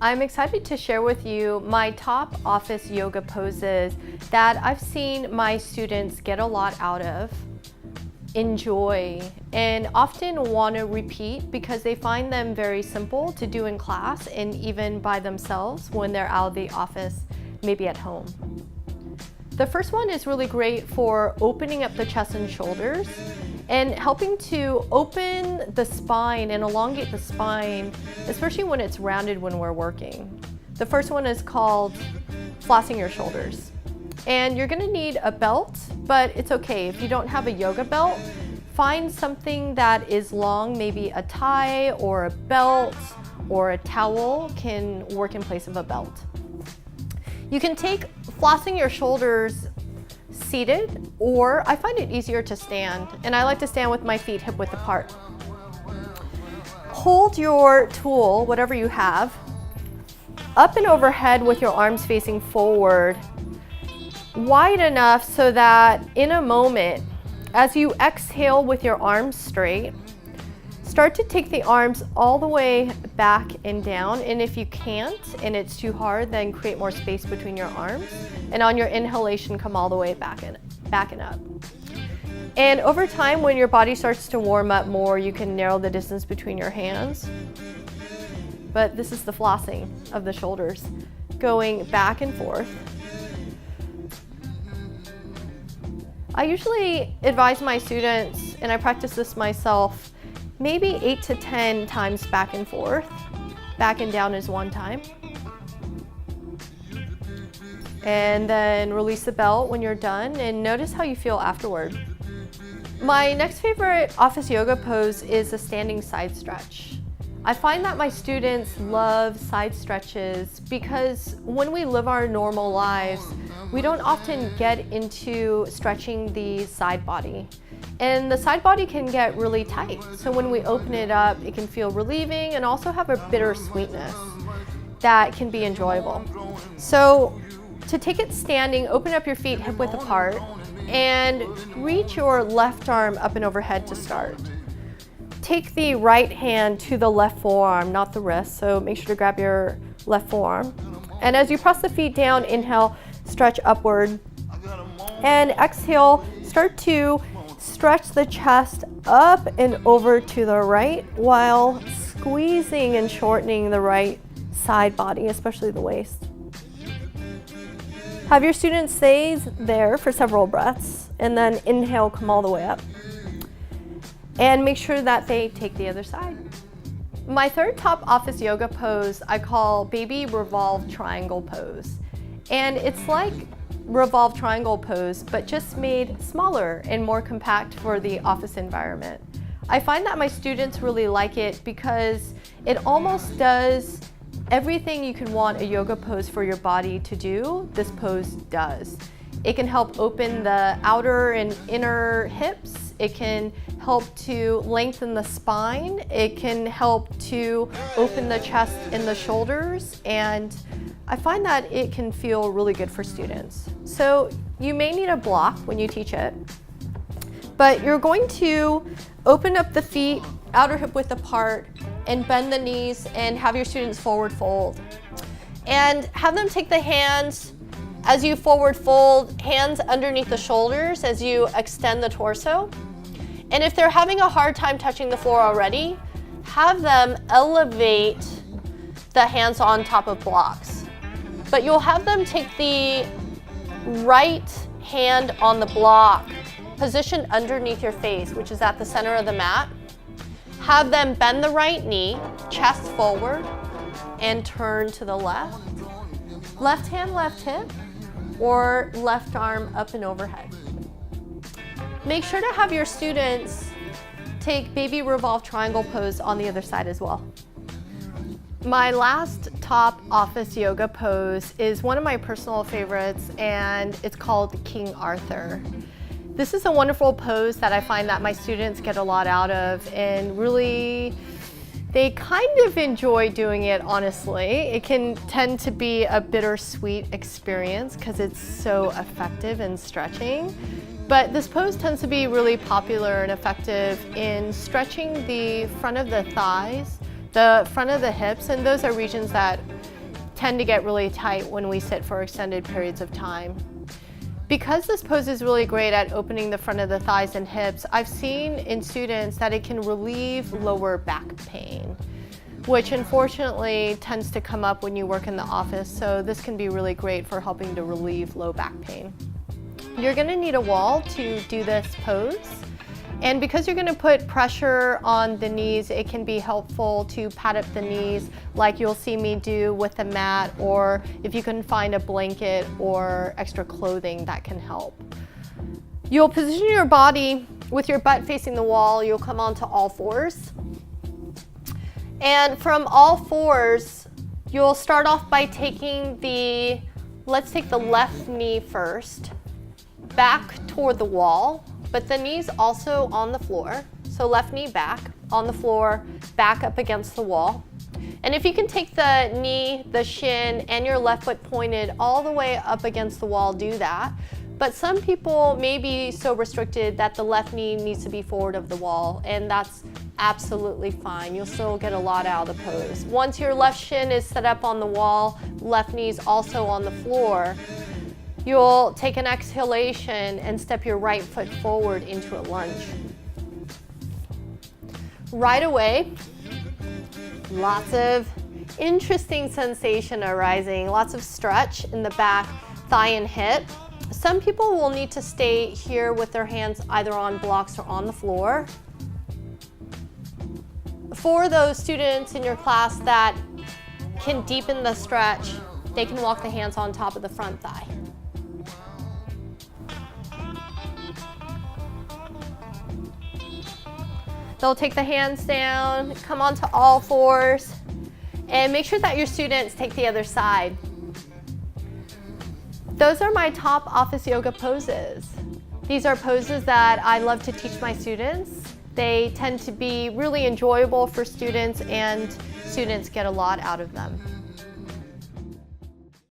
I'm excited to share with you my top office yoga poses that I've seen my students get a lot out of, enjoy, and often want to repeat because they find them very simple to do in class and even by themselves when they're out of the office, maybe at home. The first one is really great for opening up the chest and shoulders and helping to open the spine and elongate the spine, especially when it's rounded when we're working. The first one is called flossing your shoulders. And you're gonna need a belt, but it's okay. If you don't have a yoga belt, find something that is long, maybe a tie or a belt or a towel can work in place of a belt. You can take flossing your shoulders seated, or I find it easier to stand, and I like to stand with my feet hip width apart. Hold your tool, whatever you have, up and overhead with your arms facing forward, wide enough so that in a moment, as you exhale with your arms straight, start to take the arms all the way back and down, and if you can't and it's too hard, then create more space between your arms, and on your inhalation come all the way back and up. And over time, when your body starts to warm up more, you can narrow the distance between your hands. But this is the flossing of the shoulders, going back and forth. I usually advise my students, and I practice this myself, maybe 8 to 10 times back and forth. Back and down is one time. And then release the belt when you're done and notice how you feel afterward. My next favorite office yoga pose is a standing side stretch. I find that my students love side stretches because when we live our normal lives, we don't often get into stretching the side body. And the side body can get really tight. So when we open it up, it can feel relieving and also have a bitter sweetness that can be enjoyable. So to take it standing, open up your feet hip width apart and reach your left arm up and overhead to start. Take the right hand to the left forearm, not the wrist, so make sure to grab your left forearm. And as you press the feet down, inhale, stretch upward. And exhale, start to stretch the chest up and over to the right while squeezing and shortening the right side body, especially the waist. Have your students stay there for several breaths and then inhale, come all the way up. And make sure that they take the other side. My third top office yoga pose I call baby revolve triangle pose. And it's like revolve triangle pose, but just made smaller and more compact for the office environment. I find that my students really like it because it almost does everything you could want a yoga pose for your body to do, this pose does. It can help open the outer and inner hips. It can help to lengthen the spine. It can help to open the chest and the shoulders. And I find that it can feel really good for students. So you may need a block when you teach it, but you're going to open up the feet, outer hip width apart, and bend the knees and have your students forward fold. And have them take the hands as you forward fold, hands underneath the shoulders as you extend the torso. And if they're having a hard time touching the floor already, have them elevate the hands on top of blocks. But you'll have them take the right hand on the block, positioned underneath your face, which is at the center of the mat. Have them bend the right knee, chest forward, and turn to the left. Left hand, left hip, or left arm up and overhead. Make sure to have your students take baby revolve triangle pose on the other side as well. My last top office yoga pose is one of my personal favorites, and it's called King Arthur. This is a wonderful pose that I find that my students get a lot out of, and really they kind of enjoy doing it, honestly. It can tend to be a bittersweet experience because it's so effective in stretching. But this pose tends to be really popular and effective in stretching the front of the thighs, the front of the hips, and those are regions that tend to get really tight when we sit for extended periods of time. Because this pose is really great at opening the front of the thighs and hips, I've seen in students that it can relieve lower back pain, which unfortunately tends to come up when you work in the office, so this can be really great for helping to relieve low back pain. You're going to need a wall to do this pose, and because you're going to put pressure on the knees, it can be helpful to pad up the knees like you'll see me do with the mat, or if you can find a blanket or extra clothing, that can help. You'll position your body with your butt facing the wall. You'll come onto all fours. And from all fours, you'll start off by taking let's take the left knee first, back toward the wall, but the knee's also on the floor. So left knee back, on the floor, back up against the wall. And if you can take the knee, the shin, and your left foot pointed all the way up against the wall, do that. But some people may be so restricted that the left knee needs to be forward of the wall, and that's absolutely fine. You'll still get a lot out of the pose. Once your left shin is set up on the wall, left knee's also on the floor, you'll take an exhalation and step your right foot forward into a lunge. Right away, lots of interesting sensation arising, lots of stretch in the back, thigh and hip. Some people will need to stay here with their hands either on blocks or on the floor. For those students in your class that can deepen the stretch, they can walk the hands on top of the front thigh. They'll take the hands down, come onto all fours, and make sure that your students take the other side. Those are my top office yoga poses. These are poses that I love to teach my students. They tend to be really enjoyable for students, and students get a lot out of them.